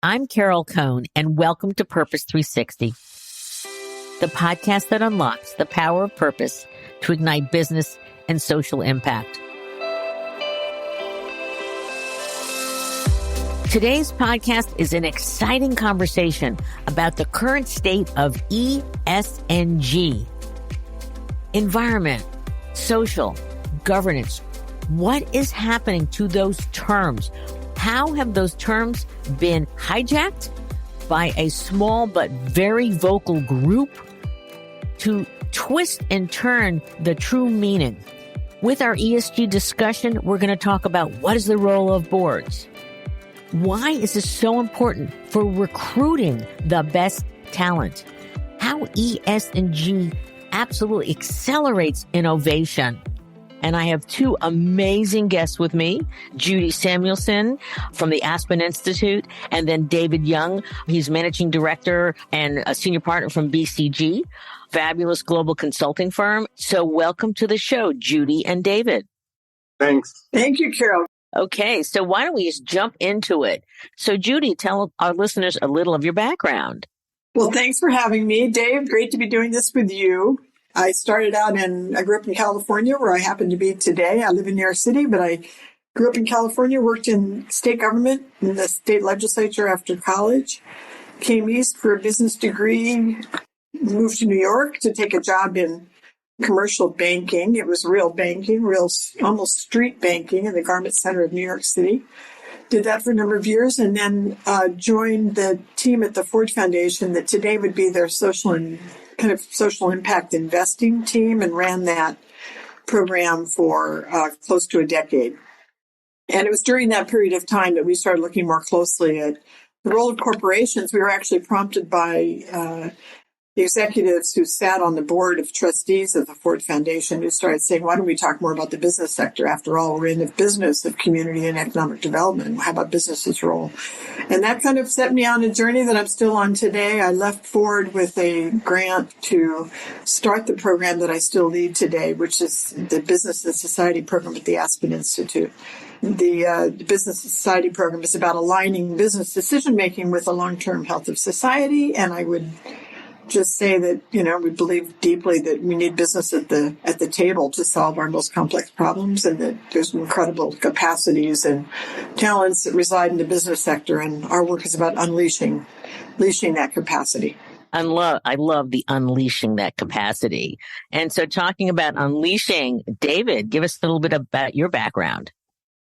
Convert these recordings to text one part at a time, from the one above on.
I'm Carol Cohn, and welcome to Purpose 360, the podcast that unlocks the power of purpose to ignite business and social impact. Today's podcast is an exciting conversation about the current state of ESG. Environment, social, governance. What is happening to those terms? How have those terms been hijacked by a small but very vocal group to twist and turn the true meaning? With our ESG discussion, we're going to talk about what is the role of boards. Why is this so important for recruiting the best talent? How ESG absolutely accelerates innovation. And I have two amazing guests with me, Judy Samuelson from the Aspen Institute, and then David Young. He's managing director and a senior partner from BCG, fabulous global consulting firm. So welcome to the show, Judy and David. Thanks. Thank you, Carol. Okay, so why don't we just jump into it? So Judy, tell our listeners a little of your background. Well, thanks for having me, Dave. Great to be doing this with you. I started out I grew up in California, where I happen to be today. I live in New York City, but I grew up in California, worked in state government, in the state legislature after college, came east for a business degree, moved to New York to take a job in commercial banking. It was real banking, almost street banking in the garment center of New York City. Did that for a number of years, and then joined the team at the Ford Foundation that today would be their social impact investing team, and ran that program for close to a decade. And it was during that period of time that we started looking more closely at the role of corporations. We were actually prompted by the executives who sat on the board of trustees of the Ford Foundation, who started saying, why don't we talk more about the business sector? After all, we're in the business of community and economic development. How about business's role? And that kind of set me on a journey that I'm still on today. I left Ford with a grant to start the program that I still lead today, which is the Business and Society program at the Aspen Institute. The Business and Society program is about aligning business decision-making with the long-term health of society. And I would just say that, we believe deeply that we need business at the table to solve our most complex problems, and that there's incredible capacities and talents that reside in the business sector, and our work is about unleashing that capacity. I love the unleashing that capacity. And so talking about unleashing, David, give us a little bit about your background.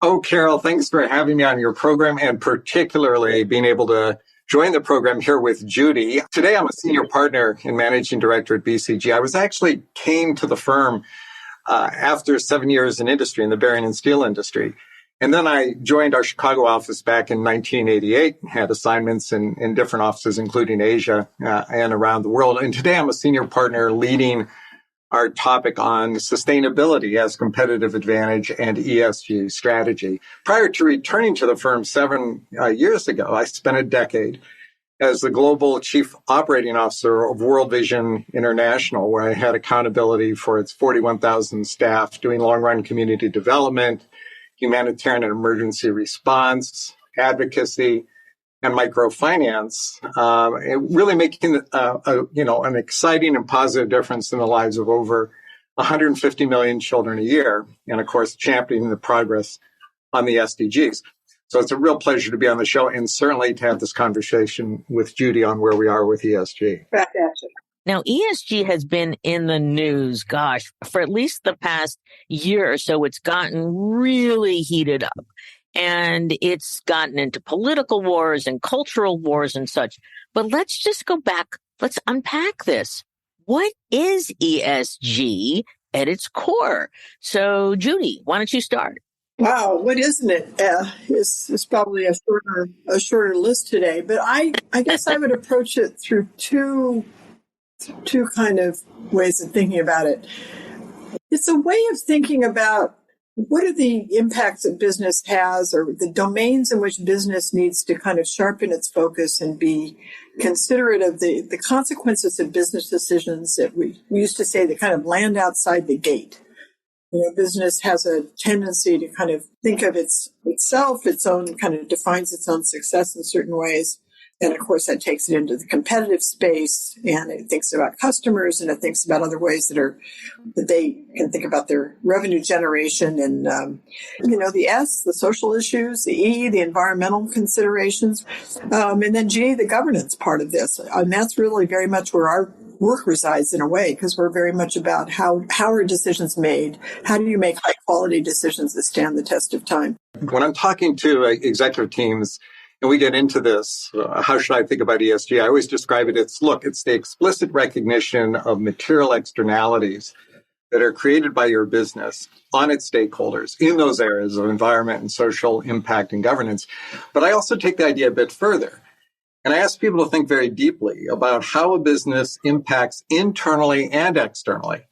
Oh, Carol, thanks for having me on your program, and particularly being able to join the program here with Judy. Today, I'm a senior partner and managing director at BCG. I came to the firm after 7 years in industry, in the bearing and steel industry. And then I joined our Chicago office back in 1988, had assignments in different offices, including Asia and around the world. And today, I'm a senior partner leading our topic on sustainability as competitive advantage and ESG strategy. Prior to returning to the firm 7 years ago, I spent a decade as the global chief operating officer of World Vision International, where I had accountability for its 41,000 staff, doing long-run community development, humanitarian and emergency response, advocacy, and microfinance, really making an exciting and positive difference in the lives of over 150 million children a year, and of course championing the progress on the SDGs. So it's a real pleasure to be on the show, and certainly to have this conversation with Judy on where we are with ESG. Now, ESG has been in the news, for at least the past year or so. It's gotten really heated up. And it's gotten into political wars and cultural wars and such. But let's just go back. Let's unpack this. What is ESG at its core? So, Judy, why don't you start? Wow, what isn't it? It's probably a shorter list today. But I guess I would approach it through two kind of ways of thinking about it. It's a way of thinking about what are the impacts that business has, or the domains in which business needs to kind of sharpen its focus and be considerate of the consequences of business decisions that we used to say that kind of land outside the gate. Business has a tendency to kind of think of itself, its own kind of defines its own success in certain ways. And of course, that takes it into the competitive space, and it thinks about customers, and it thinks about other ways that they can think about their revenue generation, and the S, the social issues, the E, the environmental considerations, and then G, the governance part of this. And that's really very much where our work resides in a way, because we're very much about how are decisions made? How do you make high quality decisions that stand the test of time? When I'm talking to executive teams, and we get into this, how should I think about ESG? I always describe it, it's the explicit recognition of material externalities that are created by your business on its stakeholders in those areas of environment and social impact and governance. But I also take the idea a bit further. And I ask people to think very deeply about how a business impacts internally and externally.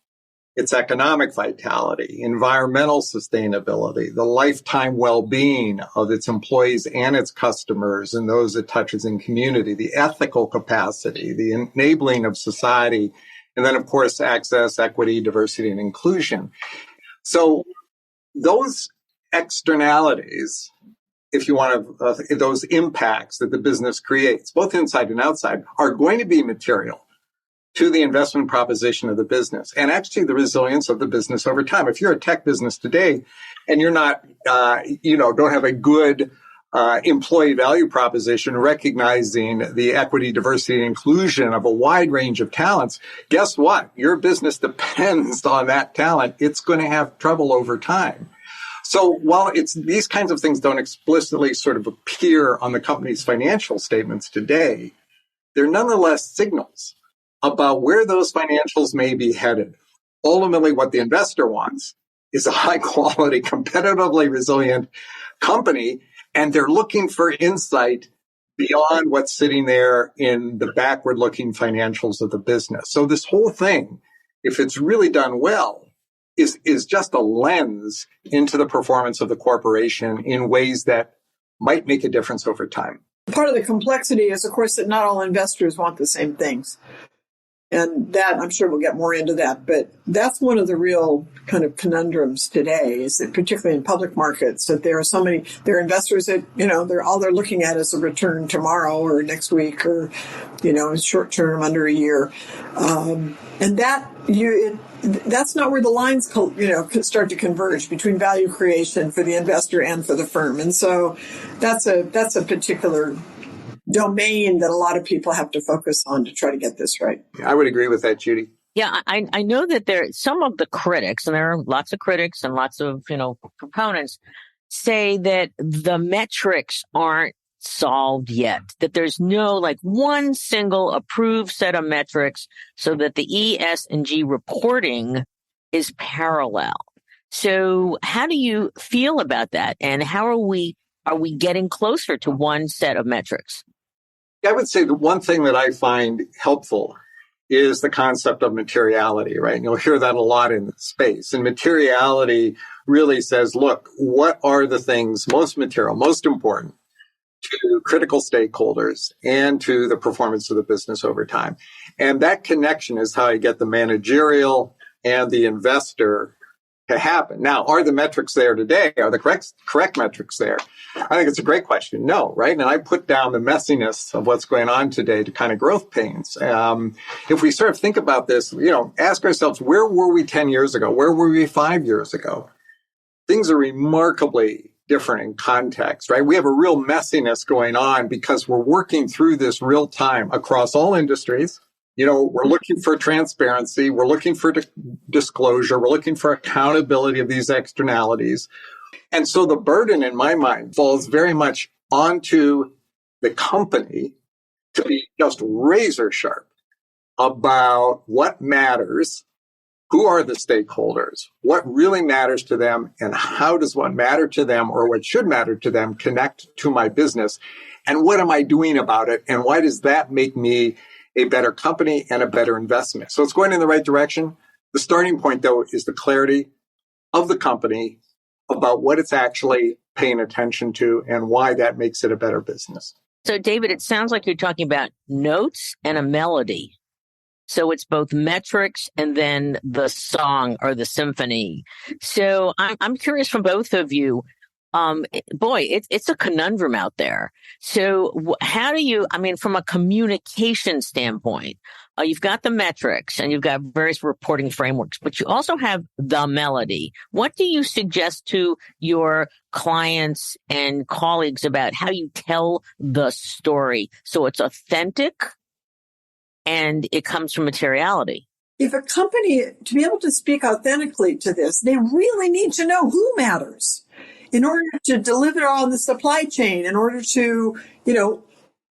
Its economic vitality, environmental sustainability, the lifetime well-being of its employees and its customers and those it touches in community, the ethical capacity, the enabling of society, and then, of course, access, equity, diversity, and inclusion. So those externalities, if you want to, those impacts that the business creates, both inside and outside, are going to be material to the investment proposition of the business and actually the resilience of the business over time. If you're a tech business today and you're not, don't have a good employee value proposition recognizing the equity, diversity, and inclusion of a wide range of talents, guess what? Your business depends on that talent. It's going to have trouble over time. So while these kinds of things don't explicitly sort of appear on the company's financial statements today, they're nonetheless signals about where those financials may be headed. Ultimately, what the investor wants is a high-quality, competitively resilient company, and they're looking for insight beyond what's sitting there in the backward-looking financials of the business. So this whole thing, if it's really done well, is just a lens into the performance of the corporation in ways that might make a difference over time. Part of the complexity is, of course, that not all investors want the same things. And that, I'm sure we'll get more into that, but that's one of the real kind of conundrums today, is that particularly in public markets, that there are investors that, all they're looking at is a return tomorrow or next week or, short term under a year. And that's not where the lines, start to converge between value creation for the investor and for the firm. And so that's a particular domain that a lot of people have to focus on to try to get this right. I would agree with that, Judy. Yeah, I know that some of the critics, and there are lots of critics and lots of, proponents, say that the metrics aren't solved yet, that there's no one single approved set of metrics so that the ESG reporting is parallel. So how do you feel about that? And how are we getting closer to one set of metrics? I would say the one thing that I find helpful is the concept of materiality, right? And you'll hear that a lot in the space. And materiality really says, look, what are the things most material, most important to critical stakeholders and to the performance of the business over time? And that connection is how I get the managerial and the investor to happen. Now, are the metrics there today? Are the correct metrics there? I think it's a great question. No, right? And I put down the messiness of what's going on today to kind of growth pains. If we sort of think about this, ask ourselves, where were we 10 years ago? Where were we 5 years ago? Things are remarkably different in context, right? We have a real messiness going on because we're working through this real time across all industries. We're looking for transparency. We're looking for disclosure. We're looking for accountability of these externalities. And so the burden in my mind falls very much onto the company to be just razor sharp about what matters, who are the stakeholders, what really matters to them, and how does what matter to them or what should matter to them connect to my business, and what am I doing about it, and why does that make me a better company and a better investment? So it's going in the right direction. The starting point, though, is the clarity of the company about what it's actually paying attention to and why that makes it a better business. So, David, it sounds like you're talking about notes and a melody. So it's both metrics and then the song or the symphony. So I'm curious from both of you, It's a conundrum out there. So how do you, I mean, from a communication standpoint, you've got the metrics and you've got various reporting frameworks, but you also have the melody. What do you suggest to your clients and colleagues about how you tell the story so it's authentic and it comes from materiality? If a company, to be able to speak authentically to this, they really need to know who matters in order to deliver on the supply chain, in order to,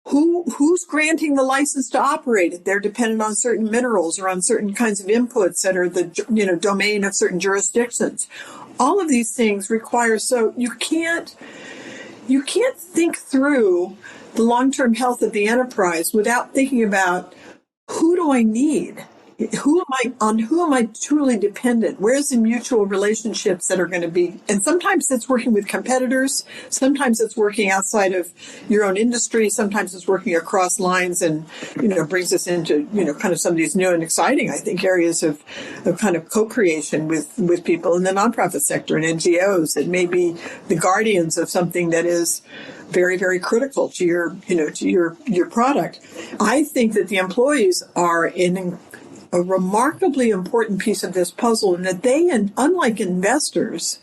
who's granting the license to operate if they're dependent on certain minerals or on certain kinds of inputs that are the, domain of certain jurisdictions. All of these things require, so you can't think through the long-term health of the enterprise without thinking about who do I need? Who am I truly dependent? Where's the mutual relationships that are going to be? And sometimes it's working with competitors. Sometimes it's working outside of your own industry. Sometimes it's working across lines and, brings us into, kind of some of these new and exciting, I think, areas of kind of co-creation with people in the nonprofit sector and NGOs that may be the guardians of something that is very, very critical to your product. I think that the employees are a remarkably important piece of this puzzle, and that they, and unlike investors,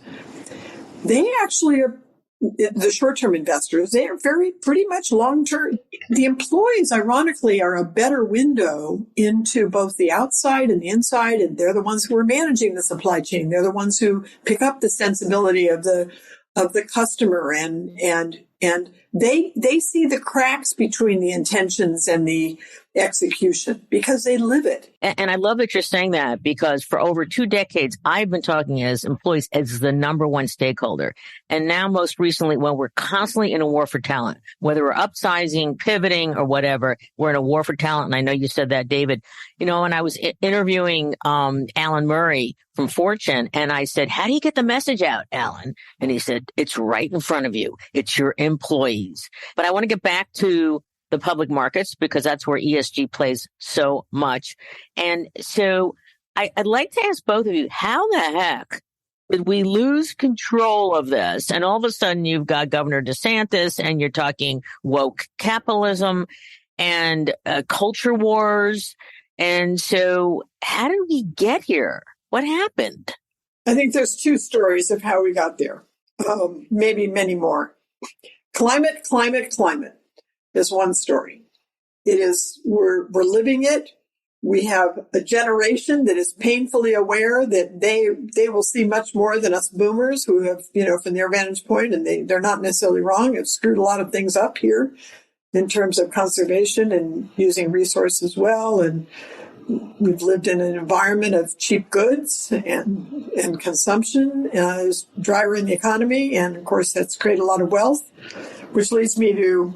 they actually are the short-term investors. They are pretty much long-term. The employees, ironically, are a better window into both the outside and the inside, and they're the ones who are managing the supply chain. They're the ones who pick up the sensibility of the customer, and they see the cracks between the intentions and the execution because they live it. And I love that you're saying that, because for over 2 decades, I've been talking as employees as the number one stakeholder. And now most recently, when we're constantly in a war for talent, whether we're upsizing, pivoting, or whatever, we're in a war for talent. And I know you said that, David. When I was interviewing Alan Murray from Fortune, and I said, how do you get the message out, Alan? And he said, it's right in front of you. It's your employees. But I want to get back to the public markets, because that's where ESG plays so much. And so I'd like to ask both of you, how the heck did we lose control of this? And all of a sudden you've got Governor DeSantis and you're talking woke capitalism and culture wars. And so how did we get here? What happened? I think there's 2 stories of how we got there. Maybe many more. Climate is one story. It is, we're living it. We have a generation that is painfully aware that they will see much more than us boomers who have, from their vantage point, and they're not necessarily wrong, have screwed a lot of things up here in terms of conservation and using resources well. And we've lived in an environment of cheap goods and consumption is driver in the economy. And of course, that's created a lot of wealth, which leads me to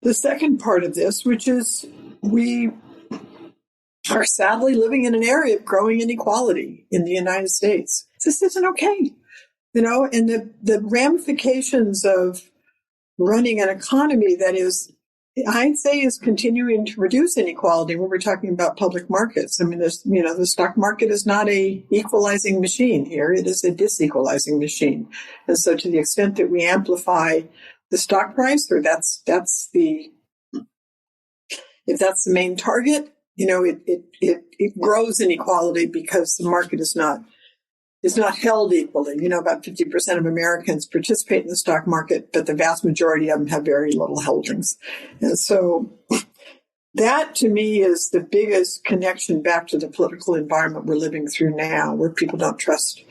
the second part of this, which is we are sadly living in an area of growing inequality in the United States. This isn't okay, and the ramifications of running an economy that is, I'd say, is continuing to reduce inequality when we're talking about public markets. I mean, the stock market is not a equalizing machine here. It is a disequalizing machine. And so to the extent that we amplify the stock price, or if that's the main target, it grows inequality because the market is not held equally. About 50% of Americans participate in the stock market, but the vast majority of them have very little holdings. And so that, to me, is the biggest connection back to the political environment we're living through now, where people don't trust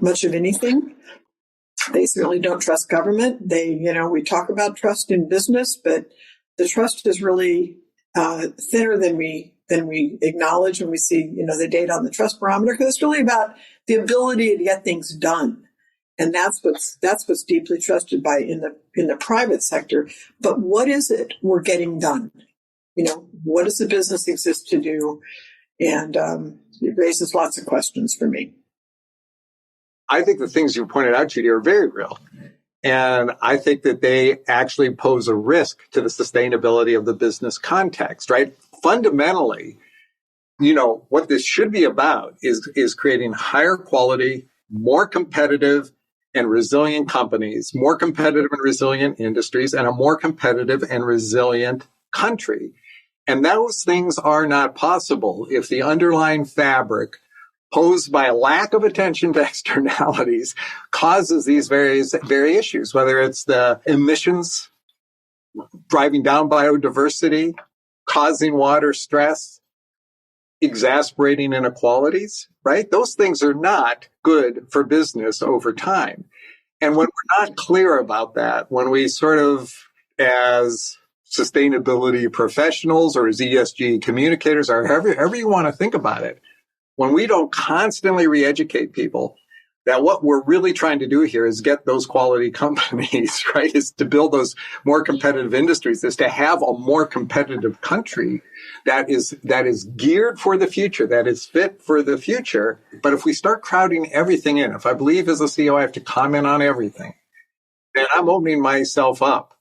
much of anything. They certainly don't trust government. We talk about trust in business, but the trust is really thinner than we acknowledge when we see, the data on the trust barometer, because it's really about the ability to get things done. And that's what's deeply trusted by in the private sector. But what is it we're getting done? What does the business exist to do? And it raises lots of questions for me. I think the things you pointed out, Judy, are very real. And I think that they actually pose a risk to the sustainability of the business context, right? Fundamentally, what this should be about is creating higher quality, more competitive, and resilient companies, more competitive and resilient industries, and a more competitive and resilient country. And those things are not possible if the underlying fabric posed by a lack of attention to externalities causes these very issues, whether it's the emissions driving down biodiversity, causing water stress, exacerbating inequalities, right? Those things are not good for business over time. And when we're not clear about that, when we sort of, as sustainability professionals or as ESG communicators or however you want to think about it, when we don't constantly re-educate people that what we're really trying to do here is get those quality companies, right, is to build those more competitive industries, is to have a more competitive country that is geared for the future, that is fit for the future. But if we start crowding everything in, if I believe as a CEO I have to comment on everything, then I'm opening myself up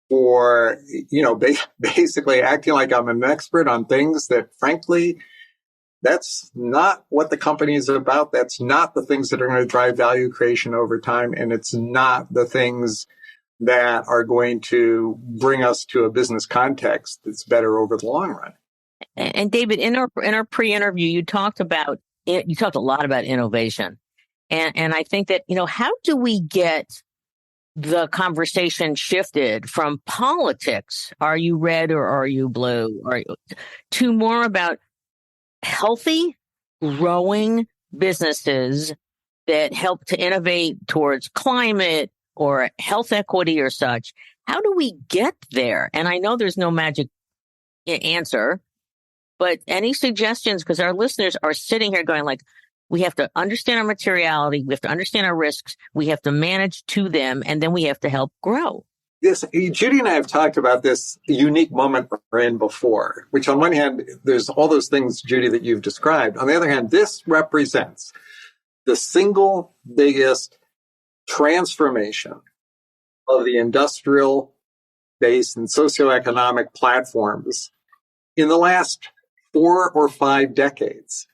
for, basically acting like I'm an expert on things that, frankly, that's not what the company is about. That's not the things that are going to drive value creation over time. And it's not the things that are going to bring us to a business context that's better over the long run. And David, in our pre-interview, you talked a lot about innovation. And I think that, how do we get the conversation shifted from politics, are you red or are you blue, to more about healthy, growing businesses that help to innovate towards climate or health equity or such? How do we get there? And I know there's no magic answer, but any suggestions? Because our listeners are sitting here going like, we have to understand our materiality, we have to understand our risks, we have to manage to them, and then we have to help grow. Judy and I have talked about this unique moment we're in before, which on one hand, there's all those things, Judy, that you've described. On the other hand, this represents the single biggest transformation of the industrial base and socioeconomic platforms in the last 4 or 5 decades.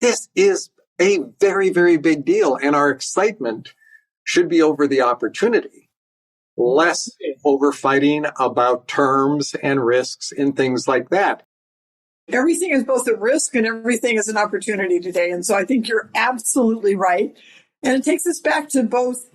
This is a very, very big deal, and our excitement should be over the opportunity, less over fighting about terms and risks and things like that. Everything is both a risk and everything is an opportunity today. And so I think you're absolutely right. And it takes us back to both,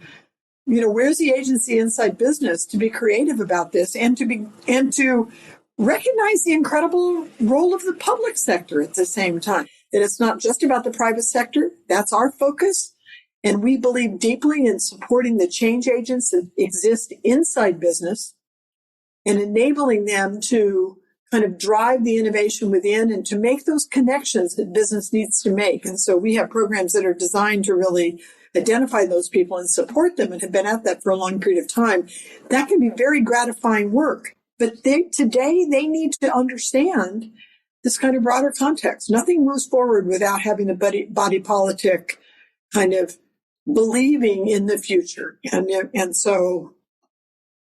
where's the agency inside business to be creative about this and to recognize the incredible role of the public sector at the same time. That it's not just about the private sector. That's our focus. And we believe deeply in supporting the change agents that exist inside business and enabling them to kind of drive the innovation within and to make those connections that business needs to make. And so we have programs that are designed to really identify those people and support them and have been at that for a long period of time. That can be very gratifying work. But today they need to understand this kind of broader context. Nothing moves forward without having the body politic kind of believing in the future. And so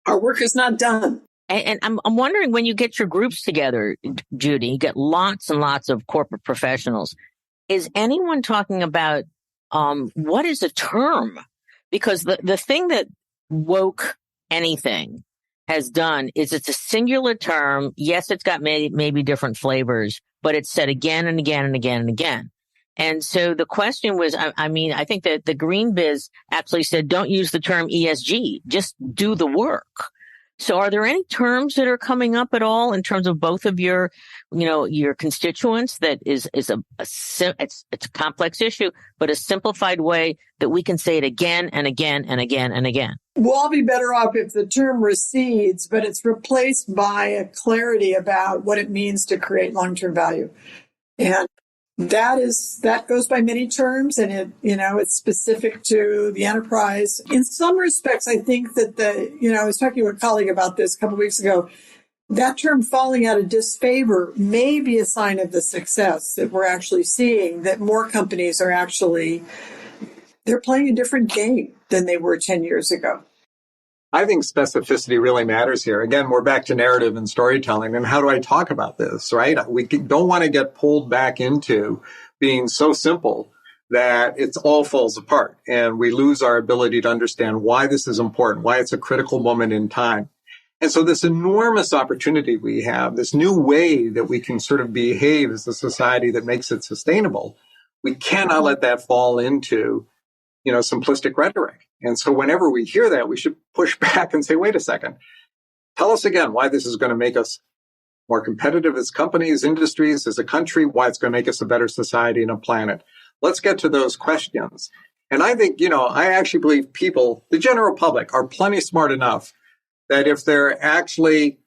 our work is not done. And I'm wondering, when you get your groups together, Judy, you get lots and lots of corporate professionals. Is anyone talking about what is a term? Because the thing that woke anything has done is it's a singular term. Yes, it's got maybe different flavors, but it's said again and again and again and again. And so the question was, I think that the Green Biz actually said, don't use the term ESG, just do the work. So are there any terms that are coming up at all in terms of both of your constituents that is it's a complex issue, but a simplified way that we can say it again and again and again and again? We'll all be better off if the term recedes, but it's replaced by a clarity about what it means to create long-term value. And that goes by many terms, and it's specific to the enterprise. In some respects, I think that I was talking to a colleague about this a couple of weeks ago. That term falling out of disfavor may be a sign of the success that we're actually seeing, that more companies are they're playing a different game than they were 10 years ago. I think specificity really matters here. Again, we're back to narrative and storytelling. And how do I talk about this, right? We don't want to get pulled back into being so simple that it all falls apart and we lose our ability to understand why this is important, why it's a critical moment in time. And so this enormous opportunity we have, this new way that we can sort of behave as a society that makes it sustainable, we cannot let that fall into, simplistic rhetoric. And so whenever we hear that, we should push back and say, wait a second, tell us again why this is going to make us more competitive as companies, industries, as a country, why it's going to make us a better society and a planet. Let's get to those questions. And I think, I actually believe people, the general public, are plenty smart enough that if they're actually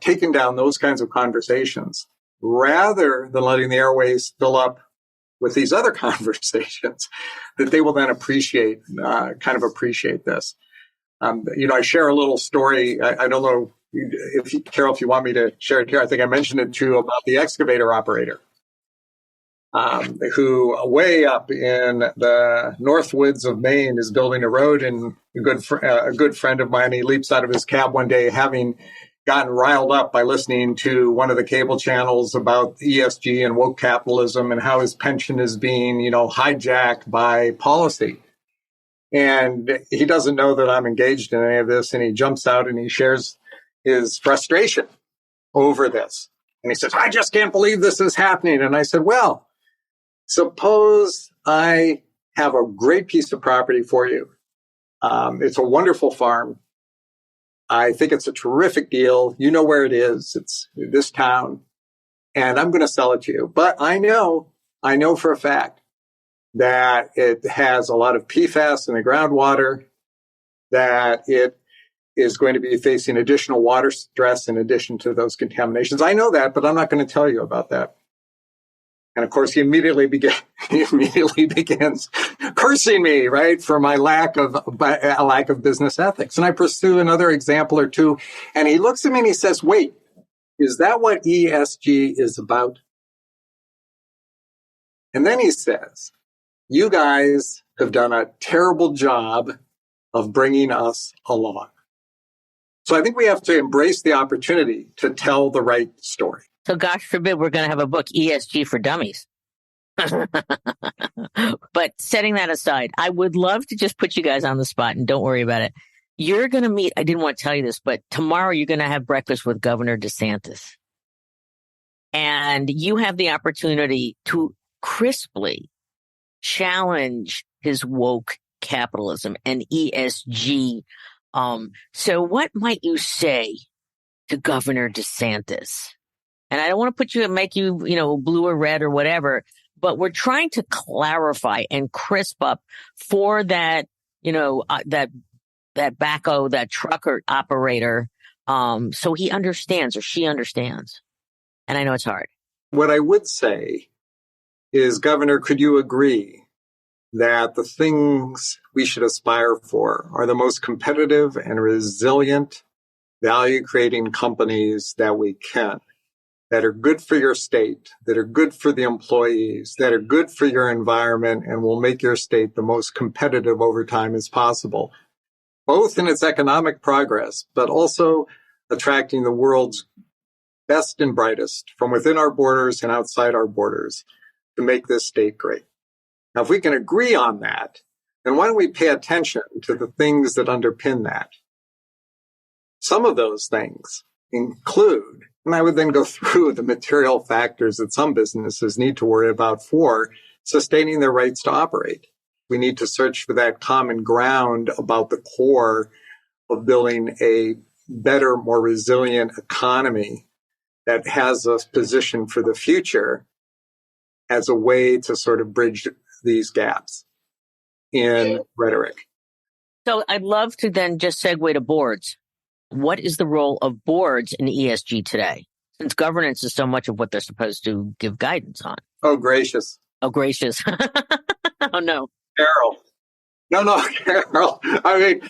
taking down those kinds of conversations, rather than letting the airways fill up with these other conversations, that they will then appreciate this. I share a little story. I don't know Carol, if you want me to share it here. I think I mentioned it too about the excavator operator, who way up in the North Woods of Maine is building a road. And a good friend of mine, he leaps out of his cab one day, having gotten riled up by listening to one of the cable channels about ESG and woke capitalism and how his pension is being, hijacked by policy. And he doesn't know that I'm engaged in any of this. And he jumps out and he shares his frustration over this. And he says, I just can't believe this is happening. And I said, well, suppose I have a great piece of property for you. It's a wonderful farm. I think it's a terrific deal. You know where it is. It's this town. And I'm going to sell it to you. But I know for a fact that it has a lot of PFAS in the groundwater, that it is going to be facing additional water stress in addition to those contaminations. I know that, but I'm not going to tell you about that. And of course, he immediately begins cursing me, right, for my lack of business ethics. And I pursue another example or two, and he looks at me and he says, "Wait, is that what ESG is about?" And then he says, "You guys have done a terrible job of bringing us along." So I think we have to embrace the opportunity to tell the right story. So gosh forbid we're going to have a book, ESG for Dummies. But setting that aside, I would love to just put you guys on the spot, and don't worry about it. You're going to meet, I didn't want to tell you this, but tomorrow you're going to have breakfast with Governor DeSantis. And you have the opportunity to crisply challenge his woke capitalism and ESG. So what might you say to Governor DeSantis? And I don't want to make you, blue or red or whatever, but we're trying to clarify and crisp up for that, that backhoe, that trucker operator, so he understands or she understands. And I know it's hard. What I would say is, Governor, could you agree that the things we should aspire for are the most competitive and resilient, value-creating companies that we can, that are good for your state, that are good for the employees, that are good for your environment, and will make your state the most competitive over time as possible, both in its economic progress, but also attracting the world's best and brightest from within our borders and outside our borders to make this state great. Now, if we can agree on that, then why don't we pay attention to the things that underpin that? Some of those things include, and I would then go through the material factors that some businesses need to worry about for sustaining their rights to operate. We need to search for that common ground about the core of building a better, more resilient economy that has us positioned for the future as a way to sort of bridge these gaps in rhetoric. So I'd love to then just segue to boards. What is the role of boards in ESG today, since governance is so much of what they're supposed to give guidance on? Oh, gracious. Oh, gracious. Oh, no. Carol. No, Carol. I mean,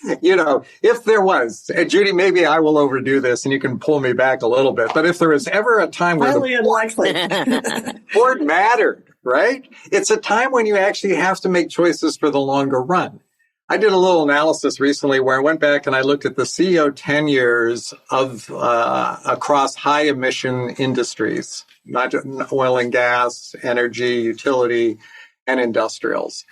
if there was, and Judy, maybe I will overdo this and you can pull me back a little bit, but if there was ever a time where highly unlikely board mattered, right? It's a time when you actually have to make choices for the longer run. I did a little analysis recently where I went back and I looked at the CEO tenures of across high emission industries, not just oil and gas, energy, utility, and industrials.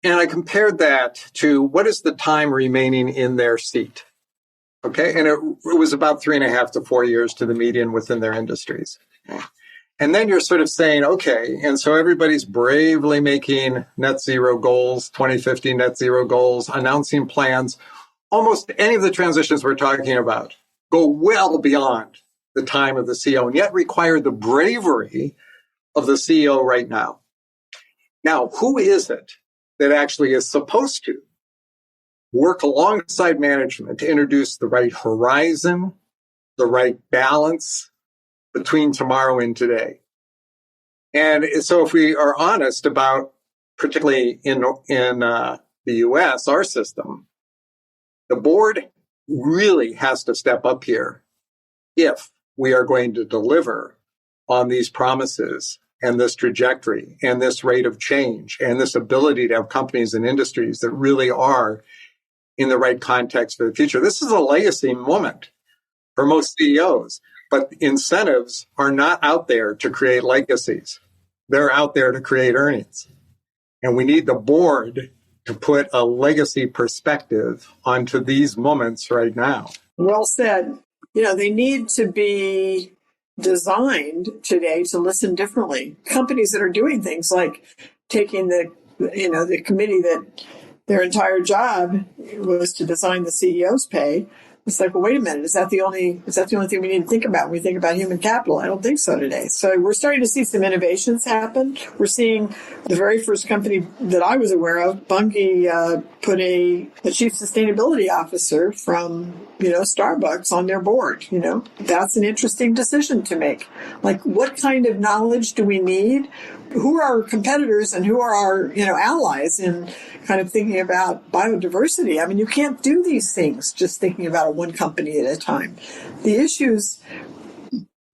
And I compared that to what is the time remaining in their seat. Okay. And it was about 3.5 to 4 years to the median within their industries. Okay? And then you're sort of saying, okay, and so everybody's bravely making net zero goals, 2050 net zero goals, announcing plans. Almost any of the transitions we're talking about go well beyond the time of the CEO and yet require the bravery of the CEO right now. Now, who is it that actually is supposed to work alongside management to introduce the right horizon, the right balance between tomorrow and today? And so if we are honest about, particularly in the US, our system, the board really has to step up here if we are going to deliver on these promises and this trajectory and this rate of change and this ability to have companies and industries that really are in the right context for the future. This is a legacy moment for most CEOs, but incentives are not out there to create legacies. They're out there to create earnings. And we need the board to put a legacy perspective onto these moments right now. Well said. They need to be designed today to listen differently. Companies that are doing things like taking the committee that their entire job was to design the CEO's pay. It's like, well, wait a minute. Is that the only thing we need to think about when we think about human capital? I don't think so today. So we're starting to see some innovations happen. We're seeing the very first company that I was aware of, Bunge, put a chief sustainability officer from, Starbucks on their board. That's an interesting decision to make. Like, what kind of knowledge do we need? Who are our competitors and who are our, allies in kind of thinking about biodiversity? I mean, you can't do these things just thinking about one company at a time. The issues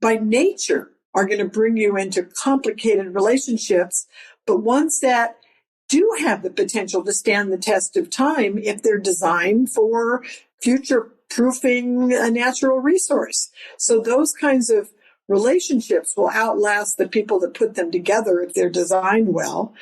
by nature are going to bring you into complicated relationships, but ones that do have the potential to stand the test of time if they're designed for future-proofing a natural resource. So those kinds of relationships will outlast the people that put them together if they're designed well,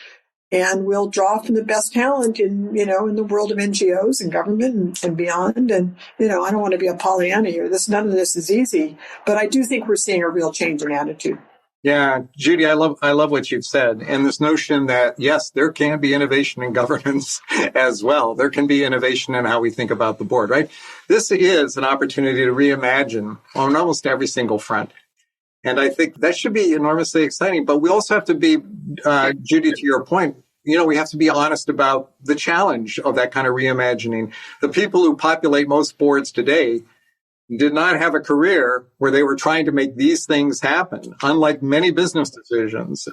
and will draw from the best talent in the world of NGOs and government and beyond. And, I don't want to be a Pollyanna here. None of this is easy, but I do think we're seeing a real change in attitude. Yeah, Judy, I love what you've said. And this notion that, yes, there can be innovation in governance as well. There can be innovation in how we think about the board, right? This is an opportunity to reimagine on almost every single front. And I think that should be enormously exciting. But we also have to be, Judy, to your point, we have to be honest about the challenge of that kind of reimagining. The people who populate most boards today did not have a career where they were trying to make these things happen, unlike many business decisions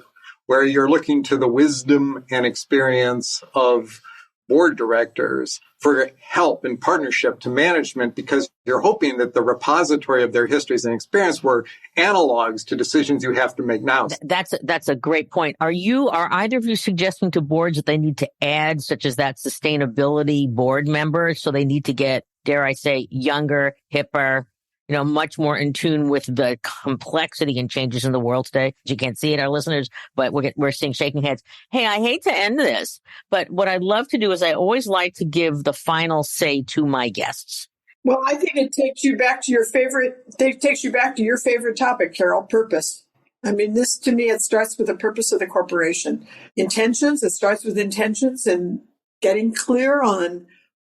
where you're looking to the wisdom and experience of board directors for help and partnership to management, because you're hoping that the repository of their histories and experience were analogs to decisions you have to make now. That's a great point. Are either of you suggesting to boards that they need to add, such as that sustainability board member? So they need to get, dare I say, younger, hipper, much more in tune with the complexity and changes in the world today. You can't see it, our listeners, but we're seeing shaking heads. Hey, I hate to end this, but what I'd love to do is I always like to give the final say to my guests. Well, I think it takes you back to your favorite topic, Carol, purpose. I mean, this, to me, it starts with the purpose of the corporation. Intentions, it starts with intentions and getting clear on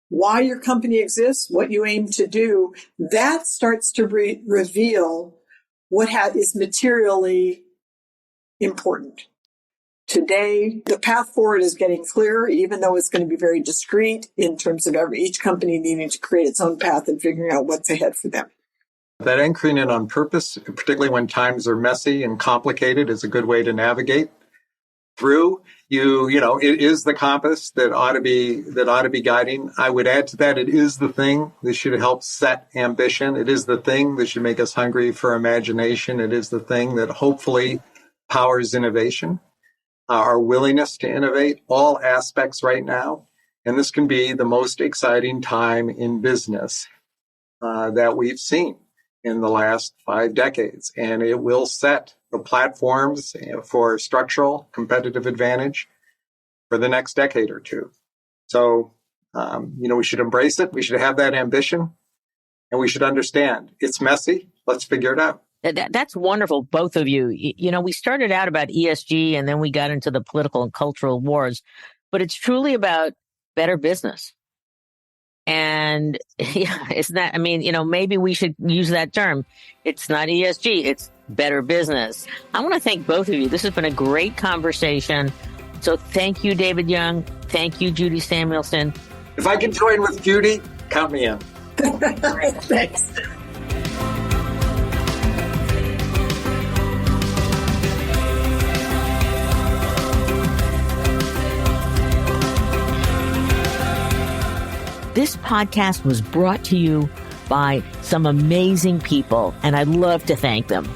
why your company exists, what you aim to do. That starts to reveal what is materially important. Today, the path forward is getting clearer, even though it's going to be very discreet in terms of each company needing to create its own path and figuring out what's ahead for them. That anchoring in on purpose, particularly when times are messy and complicated, is a good way to navigate through. It is the compass that ought to be guiding. I would add to that, it is the thing that should help set ambition. It is the thing that should make us hungry for imagination. It is the thing that hopefully powers innovation, our willingness to innovate, all aspects right now. And this can be the most exciting time in business that we've seen. in the last 5 decades, and it will set the platforms for structural competitive advantage for the next decade or two. So, we should embrace it. We should have that ambition, and we should understand it's messy. Let's figure it out. That's wonderful, both of you. We started out about ESG, and then we got into the political and cultural wars, but it's truly about better business. And maybe we should use that term. It's not ESG, it's better business. I want to thank both of you. This has been a great conversation. So thank you, David Young. Thank you, Judy Samuelson. If I can join with Judy, count me in. Thanks. This podcast was brought to you by some amazing people, and I'd love to thank them.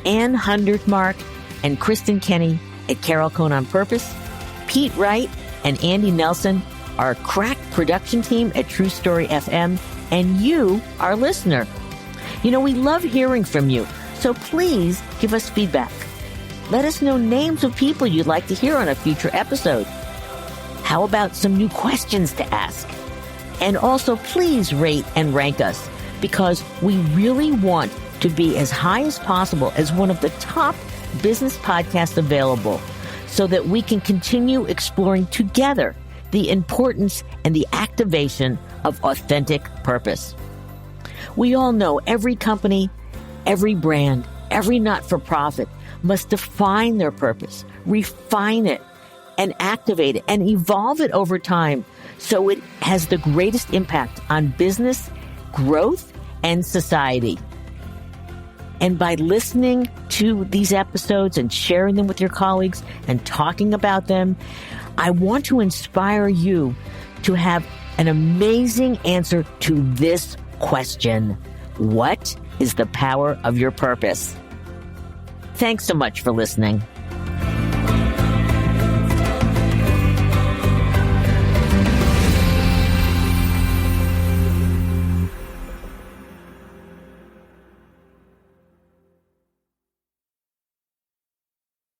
Ann Hundertmark and Kristen Kenny at Carol Cone on Purpose, Pete Wright and Andy Nelson, our crack production team at True Story FM, and you, our listener. We love hearing from you, so please give us feedback. Let us know names of people you'd like to hear on a future episode. How about some new questions to ask? And also, please rate and rank us, because we really want to be as high as possible as one of the top business podcasts available, so that we can continue exploring together the importance and the activation of authentic purpose. We all know every company, every brand, every not-for-profit must define their purpose, refine it, and activate it and evolve it over time so it has the greatest impact on business, growth, and society. And by listening to these episodes and sharing them with your colleagues and talking about them, I want to inspire you to have an amazing answer to this question: what is the power of your purpose? Thanks so much for listening.